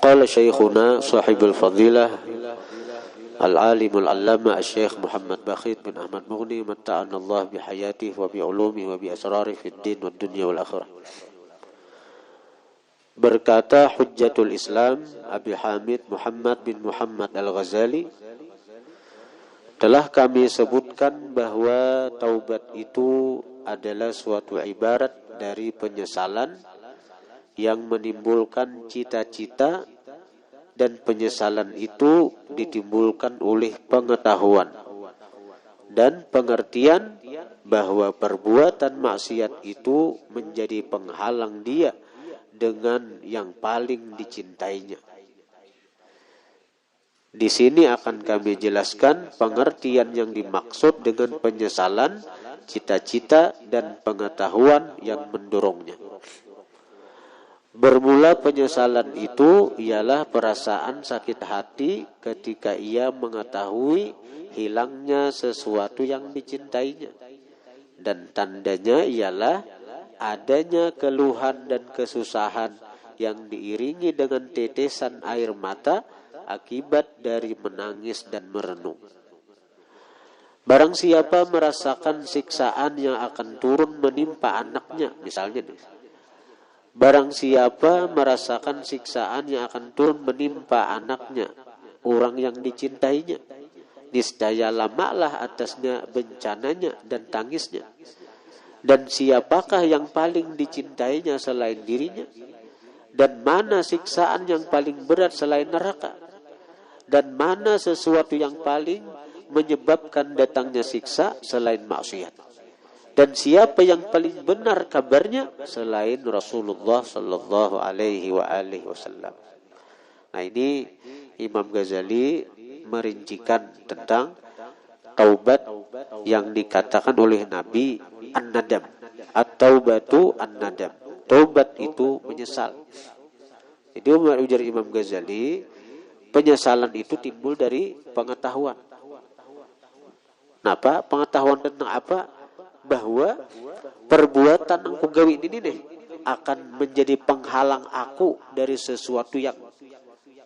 Qala syekhuna sahibul fadilah al-alimul allama al-syekh Muhammad Bakhit bin Ahmad Mughni matta'ana Allah bihayatihi wa bi'ulumihi wa bi'asrarihi fid din wad dunya wal akhirah. Berkata Hujjatul Islam Abi Hamid Muhammad bin Muhammad Al-Ghazali, telah kami sebutkan bahwa taubat itu adalah suatu ibarat dari penyesalan yang menimbulkan cita-cita, dan penyesalan itu ditimbulkan oleh pengetahuan dan pengertian bahwa perbuatan maksiat itu menjadi penghalang dia dengan yang paling dicintainya. Di sini akan kami jelaskan pengertian yang dimaksud dengan penyesalan, cita-cita, dan pengetahuan yang mendorongnya. Bermula penyesalan itu ialah perasaan sakit hati ketika ia mengetahui hilangnya sesuatu yang dicintainya. Dan tandanya ialah adanya keluhan dan kesusahan yang diiringi dengan tetesan air mata akibat dari menangis dan merenung. Barang siapa merasakan siksaan yang akan turun menimpa anaknya, misalnya nih, barang siapa merasakan siksaan yang akan turun menimpa anaknya, orang yang dicintainya, niscaya lamalah atasnya bencananya dan tangisnya. Dan siapakah yang paling dicintainya selain dirinya? Dan mana siksaan yang paling berat selain neraka? Dan mana sesuatu yang paling menyebabkan datangnya siksa selain maksiat? Dan siapa yang paling benar kabarnya selain Rasulullah sallallahu alaihi wasallam? Nah, ini Imam Ghazali merincikan tentang taubat yang dikatakan oleh Nabi an-nadam. At-taubatu an-nadam. Taubat itu menyesal. Jadi ujar Imam Ghazali, penyesalan itu timbul dari pengetahuan. Kenapa? Pengetahuan tentang apa? Bahwa perbuatan aku gawe ini nih akan menjadi penghalang aku dari sesuatu yang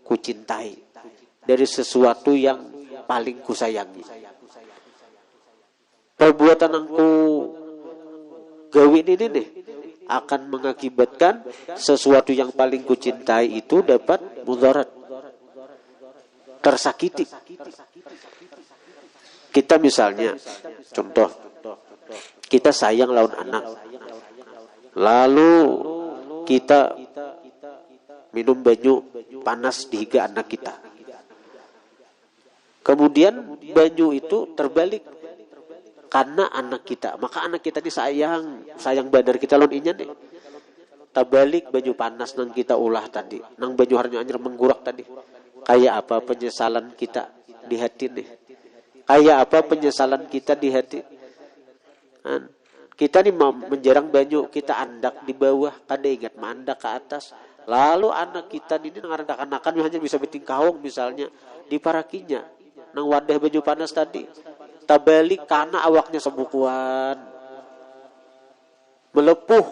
kucintai, dari sesuatu yang paling kusayangi. Perbuatan aku gawe ini nih akan mengakibatkan sesuatu yang paling kucintai itu dapat mudarat, tersakiti. Kita misalnya, contoh, kita sayang lawan anak, lalu kita minum banyu panas di higa anak kita. Kemudian banyu itu terbalik karena anak kita, maka anak kita ini sayang badar kita lawan inya nih. Terbalik banyu panas nang kita ulah tadi, nang banyu harnya anjir menggurak tadi. Kayak apa penyesalan kita di hati nih? Kayak apa penyesalan kita di hati? Kita nih mau menjarang banyu, kita andak di bawah, kada ingat mandak ke atas. Lalu anak kita ini ngarandak-anakan hanya bisa betingkahong misalnya diparakinya nang wadah banyu panas tadi. Tabalik karena awaknya sebukuan, melepuh,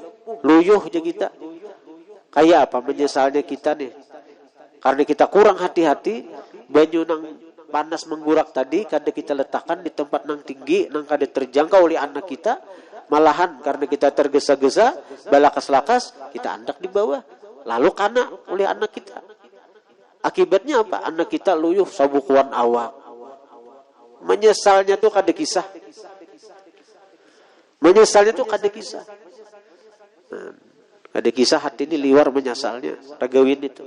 luyuh aja kita. Kayak apa menyesalnya kita nih? Karena kita kurang hati-hati, banyu nang panas menggurak tadi kada kita letakkan di tempat nang tinggi, nang kada terjangkau oleh anak kita, malahan karena kita tergesa-gesa, balakas-lakas, kita andak di bawah, lalu kena oleh anak kita. Akibatnya apa? Anak kita luyuh sabukuan awak. Menyesalnya tuh kada kisah. Menyesalnya tuh kada kisah. Kada kisah hati ini liwar menyesalnya, ragawin itu.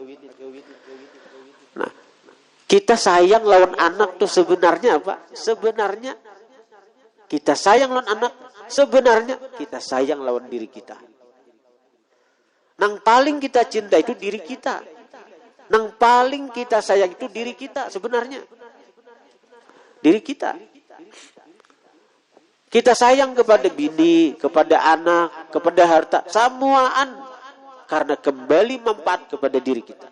Nah, kita sayang lawan anak tuh sebenarnya apa? Sebenarnya kita sayang lawan anak, sebenarnya kita sayang lawan diri kita. Nang paling kita cinta itu diri kita. Nang paling kita sayang itu diri kita sebenarnya. Diri kita. Kita sayang kepada bini, kepada anak, kepada harta, semuaan karena kembali manfaat kepada diri kita.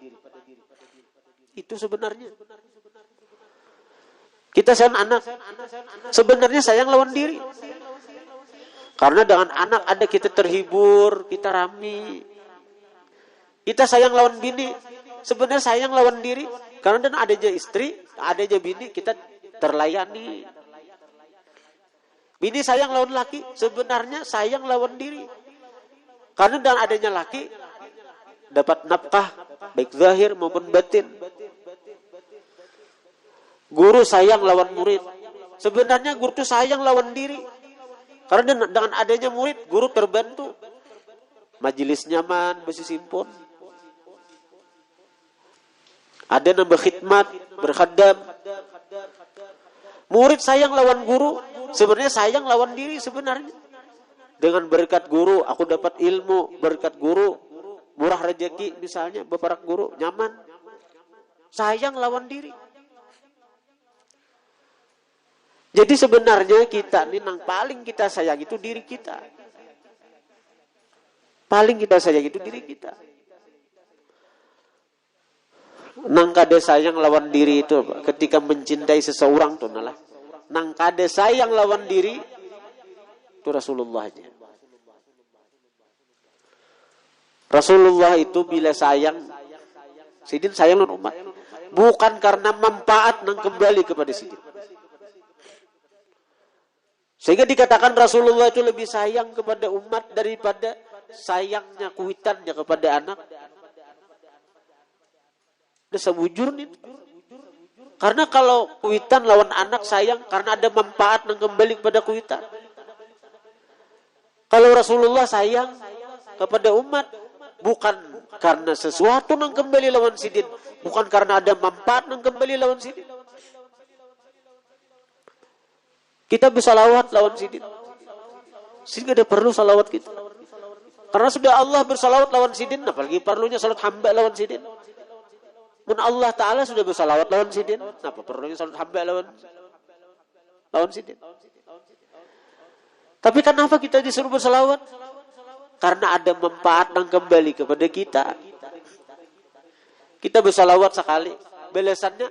Itu sebenarnya. Kita sayang anak, sebenarnya sayang lawan diri. Karena dengan anak ada kita terhibur, kita rami. Kita sayang lawan bini, Sebenarnya sayang lawan diri. Karena dan adanya istri, adanya bini, kita terlayani. Bini sayang lawan laki, sebenarnya sayang lawan diri. Karena dan adanya laki, dapat nafkah, baik zahir maupun batin. Guru sayang lawan murid. Sebenarnya guru itu sayang lawan diri. Karena dengan adanya murid, guru terbantu. Majelis nyaman, besi simpon. Ada nambah khidmat, berkhadam. Murid sayang lawan guru, sebenarnya sayang lawan diri sebenarnya. Dengan berkat guru, aku dapat ilmu. Berkat guru, murah rezeki misalnya, beberapa guru, nyaman. Sayang lawan diri. Jadi sebenarnya kita ini yang paling kita sayang itu diri kita. Paling kita sayang itu diri kita. Nang kade sayang lawan diri itu ketika mencintai seseorang tuh nalah. Nang kade sayang lawan diri itu Rasulullahnya. Rasulullah itu bila sayang, Sidin sayang lawan umat, bukan karena manfaat nang kembali kepada Sidin. Sehingga dikatakan Rasulullah itu lebih sayang kepada umat daripada sayangnya kuitannya kepada anak. Udah sebujur nih. Karena kalau kuitan lawan anak sayang karena ada manfaat yang kembali kepada kuitan. Kalau Rasulullah sayang kepada umat bukan karena sesuatu yang kembali lawan sidin, bukan karena ada manfaat yang kembali lawan sidin. Kita bersalawat lawan sidin. Sehingga ada perlu salawat kita. Karena sudah Allah bersalawat lawan sidin, apalagi perlunya salat hamba lawan sidin. Mun Allah Ta'ala sudah bersalawat lawan sidin, apa perlunya salat hamba lawan sidin. Tapi kenapa kita disuruh bersalawat? Karena ada manfaat yang kembali kepada kita. Kita bersalawat sekali, balasannya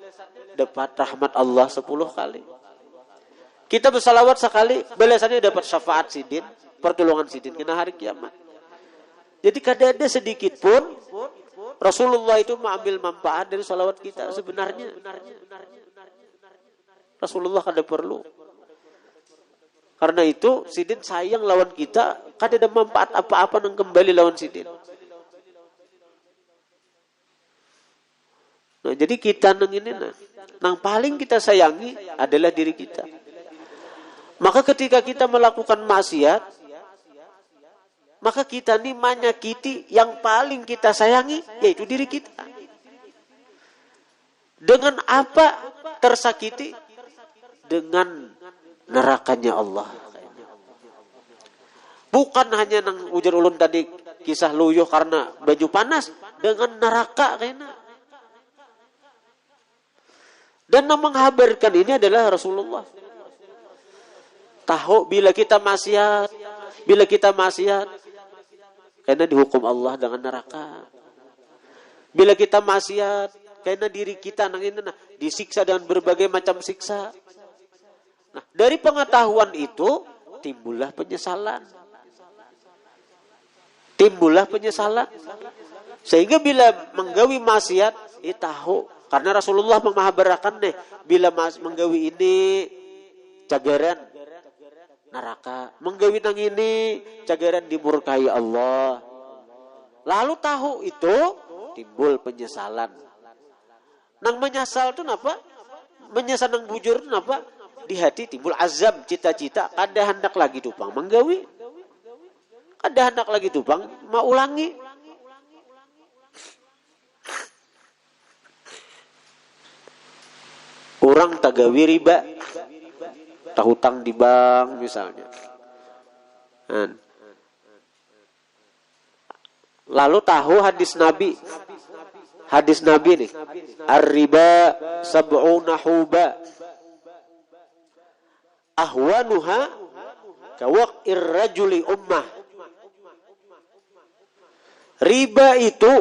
dapat rahmat Allah 10 kali. Kita bersalawat sekali, balasannya dapat syafaat sidin, pertolongan sidin kena hari kiamat. Jadi kada ada sedikit pun Rasulullah itu mengambil manfaat dari salawat kita sebenarnya. Rasulullah kada perlu. Karena itu sidin sayang lawan kita, kada ada manfaat apa-apa yang kembali lawan sidin. Nah, jadi kita nang ini nang paling kita sayangi adalah diri kita. Maka ketika kita melakukan maksiat, maka kita ini menyakiti yang paling kita sayangi, yaitu diri kita. Dengan apa tersakiti? Dengan nerakanya Allah. Bukan hanya nang ujar ulun tadi kisah luyuh karena baju panas, dengan neraka kayaknya. Dan yang menghabarkan ini adalah Rasulullah. Tahu bila kita maksiat, karena dihukum Allah dengan neraka. Bila kita maksiat, karena diri kita disiksa dengan berbagai macam siksa. Nah, dari pengetahuan itu timbullah penyesalan. Sehingga bila menggawi maksiat, tahu. Karena Rasulullah menghabarkan bila menggawi ini cagaran neraka, menggawi nang ini cagaran dimurkai Allah. Lalu tahu itu timbul penyesalan. Nang menyesal itu apa? Menyesal nang bujur itu apa? Di hati timbul azam, cita-cita kada hendak lagi tupang menggawi. Kada hendak lagi tupang mau ulangi. Orang tagawi riba, hutang di bank misalnya. Lalu tahu hadis Nabi nih, ar-riba sab'una huba ahwanuha kawaqir rajuli ummah. Riba itu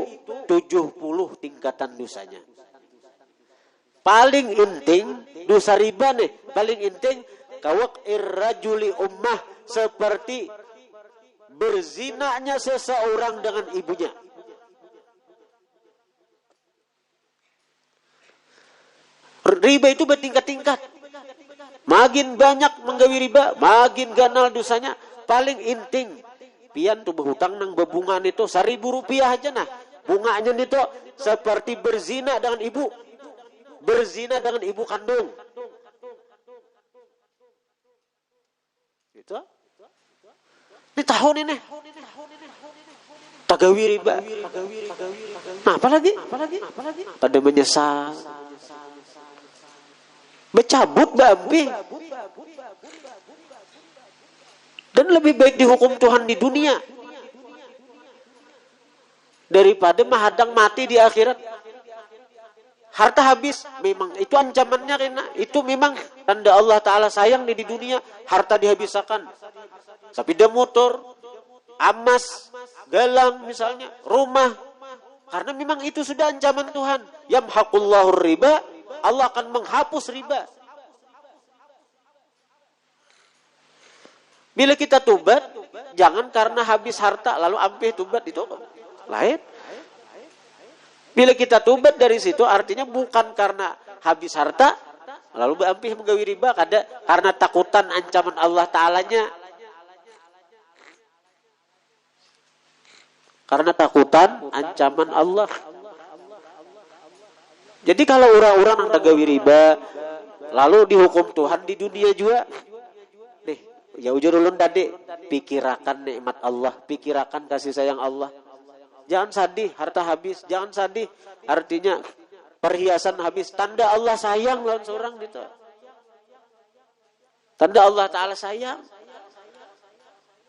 70 tingkatan dosanya. Paling inting dosa riba nih, paling inting kawaqir rajuli ummah, seperti berzinanya seseorang dengan ibunya. Riba itu bertingkat-tingkat. Makin banyak menggawi riba, makin ganal dosanya. Paling inting, pian tuh berhutang nang bebungan itu 1.000 rupiah aja nah. Bunganya itu seperti berzina dengan ibu. Berzina dengan ibu kandung. Gitu. Ini tahun ini. Tagawi riba. Nah, apalagi? Pada menyesal. Bercabut babi. Dan lebih baik dihukum Tuhan di dunia daripada menghadang mati di akhirat. Harta habis, memang itu ancamannya Rina. Itu memang tanda Allah Ta'ala sayang di dunia. Harta dihabiskan. Sepeda motor, emas, galang misalnya, rumah. Karena memang itu sudah ancaman Tuhan. Yamhaqullahu riba, Allah akan menghapus riba. Bila kita tobat, jangan karena habis harta lalu ampih tobat, itu lain. Bila kita tobat dari situ artinya bukan karena habis harta lalu ampih menggawi riba, karena takutan ancaman Allah Ta'alanya. Karena takutan ancaman Allah. Jadi kalau orang-orang yang tagawi riba lalu dihukum Tuhan di dunia juga, nih, ya ujar ulun tadi, pikirakan nikmat Allah, pikirakan kasih sayang Allah. Jangan sedih harta habis, jangan sedih artinya perhiasan habis. Tanda Allah sayang lawan seorang gitu. Tanda Allah Ta'ala sayang.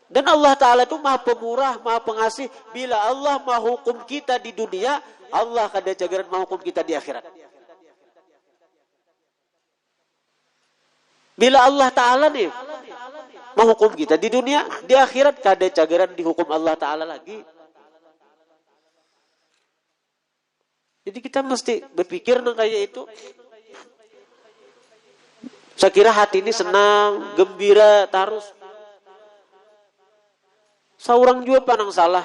Dan Allah Ta'ala itu maha pemurah, maha pengasih. Bila Allah maha hukum kita di dunia, Allah kada jagaran maha hukum kita di akhirat. Bila Allah Ta'ala nih maha hukum kita di dunia, di akhirat kada jagaran dihukum Allah Ta'ala lagi. Jadi kita mesti berpikir kayak itu. Saya kira hati ini senang, gembira, terus. Seorang juga panang salah.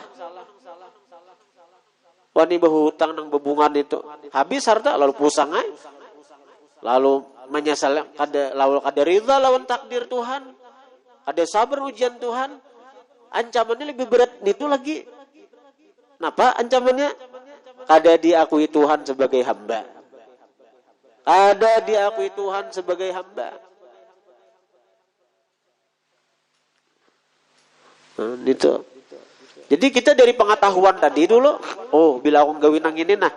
Wani berhutang nang bebungan itu. Habis harta lalu pusang ay. Lalu menyesal kada ridha lawan takdir Tuhan. Ada sabar ujian Tuhan. Ancamannya lebih berat itu lagi. Kenapa ancamannya? Kada diakui Tuhan sebagai hamba. Kada diakui Tuhan sebagai hamba. Itu. Jadi kita dari pengetahuan tadi dulu, bila aku gawin nang ini nah,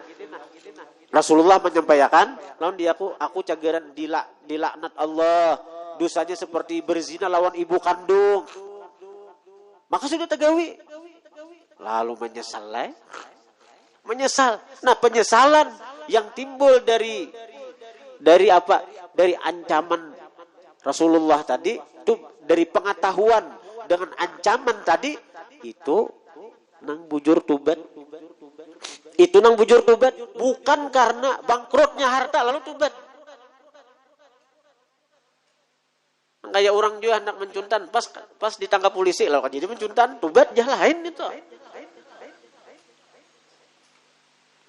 Rasulullah menyampaikan, lawan dia aku cagaran dilaknat Allah, dosanya seperti berzina lawan ibu kandung. Maka sudah tegawi. Lalu menyesal. Nah, penyesalan yang timbul dari apa? Dari ancaman Rasulullah tadi, itu dari pengetahuan dengan ancaman tadi, itu nang bujur tubat. Itu nang bujur tubat bukan karena bangkrutnya harta lalu tubat. Kayak orang juga hendak mencuntan, pas ditangkap polisi lalu jadi mencuntan, tubat jah lain itu.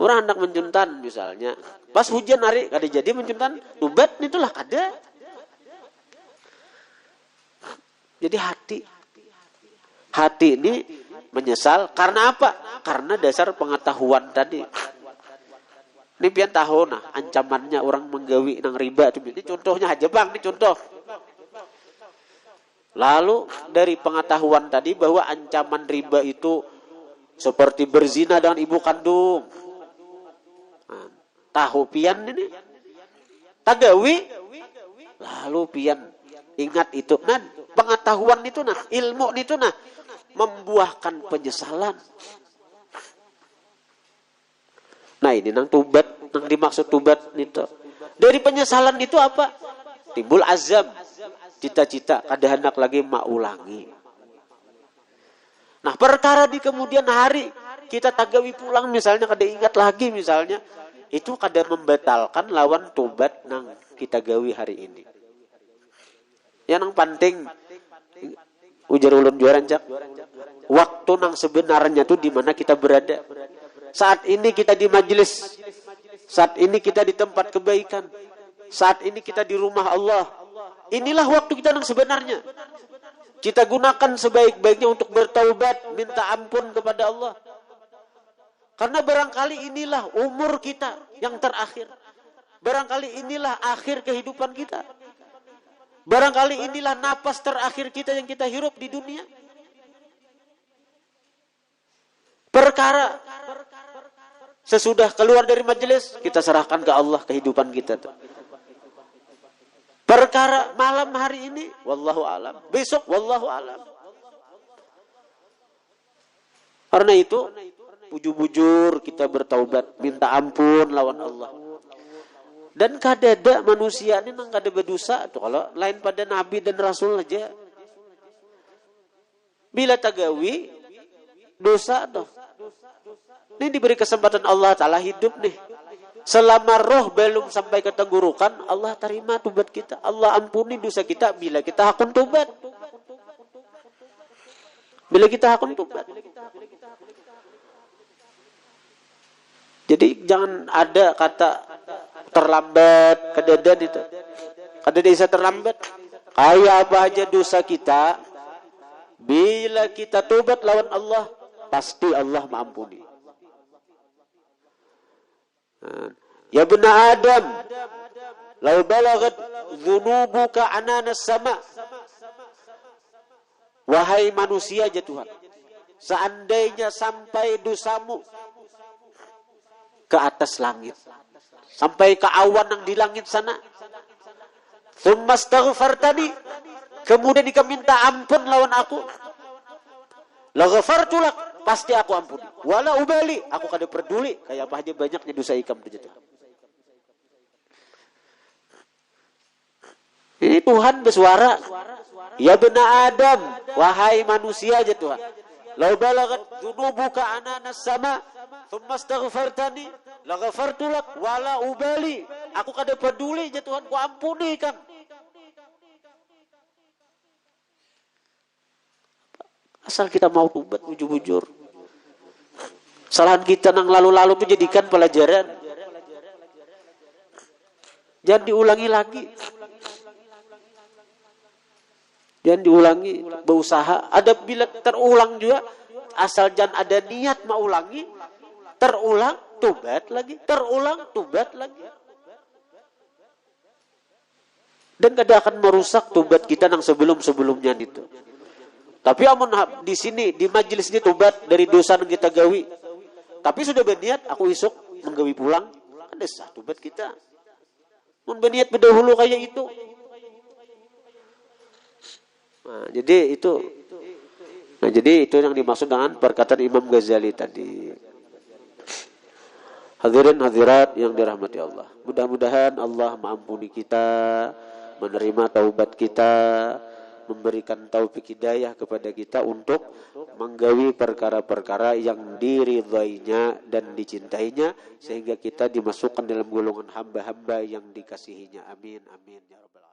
Orang hendak mencuntan misalnya, pas hujan hari kada jadi mencuntan, tubat itulah kada. Jadi hati ini menyesal karena apa? Karena dasar pengetahuan tadi. Ini pian tahu nah ancamannya orang menggawi nang riba itu. Ini contohnya aja bang, ini contoh. Lalu dari pengetahuan tadi bahwa ancaman riba itu seperti berzina dengan ibu kandung. Nah, tahu pian ini tagawi, lalu pian ingat itu. Nah, pengetahuan itu nah, ilmu itu nah membuahkan penyesalan. Nah, ini nang tubat, nang dimaksud tubat itu. Dari penyesalan itu apa? Timbul azam, cita-cita kada hendak lagi maulangi. Nah, perkara di kemudian hari kita tagawi pulang misalnya kada ingat lagi misalnya, itu kada membatalkan lawan tubat nang kita gawi hari ini. Ya nang penting ujar ulun juaran cak. Waktu nang sebenarnya tuh di mana kita berada. Saat ini kita di majelis. Saat ini kita di tempat kebaikan. saat ini kita di rumah Allah. Inilah waktu kita yang sebenarnya. Kita gunakan sebaik-baiknya untuk bertaubat, minta ampun kepada Allah. Karena barangkali inilah umur kita yang terakhir. Barangkali inilah akhir kehidupan kita. Barangkali inilah napas terakhir kita yang kita hirup di dunia. Perkara sesudah keluar dari majelis, kita serahkan ke Allah kehidupan kita. Perkara malam hari ini, wallahu alam. Besok, wallahu alam. Karena itu, bujur-bujur kita bertaubat, minta ampun lawan Allah. Dan kadada manusia ini nang kada berdosa tuh kalau lain pada nabi dan rasul aja. Bila tagawi dosa tuh. Ini diberi kesempatan Allah Ta'ala hidup nih. Selama roh belum sampai ke tenggorokan, Allah terima tobat kita. Allah ampuni dosa kita bila kita hakun tobat. Bila kita hakun tobat. Jadi jangan ada kata terlambat, kedadan itu. Kada bisa terlambat. Kayak apa aja dosa kita, bila kita tobat lawan Allah, pasti Allah mengampuni. Ya bena Adam, lau balagat dzunubuka ananas sama. Wahai manusia aja Tuhan, seandainya sampai dosamu ke atas langit, sampai ke awan yang di langit sana, tsumma astaghfartani, kemudian dika minta ampun lawan aku, la ghafartu lak, pasti aku ampuni. Wala ubali, aku kada peduli kayak apa aja banyaknya dosa ikam tu. Ini Tuhan bersuara. Ya bena Adam, wahai manusia aja Tuhan. Lau balagat dzunubuka ananas sama, tsumma astaghfartani, la ghafartu lak wala ubali. Aku kada peduli aja Tuhan, ku ampuni kan. Asal kita mau tobat bujur-bujur. Kesalahan kita yang lalu-lalu itu jadikan pelajaran. Jangan diulangi lagi. Jangan diulangi, berusaha. Ada bila terulang juga, asal jangan ada niat mau ulangi, terulang, tobat lagi, terulang, tobat lagi. Dan kada akan merusak tobat kita yang sebelum-sebelumnya itu. Tapi amun di sini, di majelis ini tobat dari dosa yang kita gawi. Tapi sudah berniat, aku esok menggawi pulang, ada sah tobat kita. Mun berniat berdahulu kayak itu. Nah, jadi itu yang dimaksud dengan perkataan Imam Ghazali tadi. Hadirin hadirat yang dirahmati Allah. Mudah-mudahan Allah mengampuni kita, menerima taubat kita, memberikan taufik hidayah kepada kita untuk menggawi perkara-perkara yang diridhainya dan dicintainya, sehingga kita dimasukkan dalam golongan hamba-hamba yang dikasihinya. Amin amin ya rabbal alamin.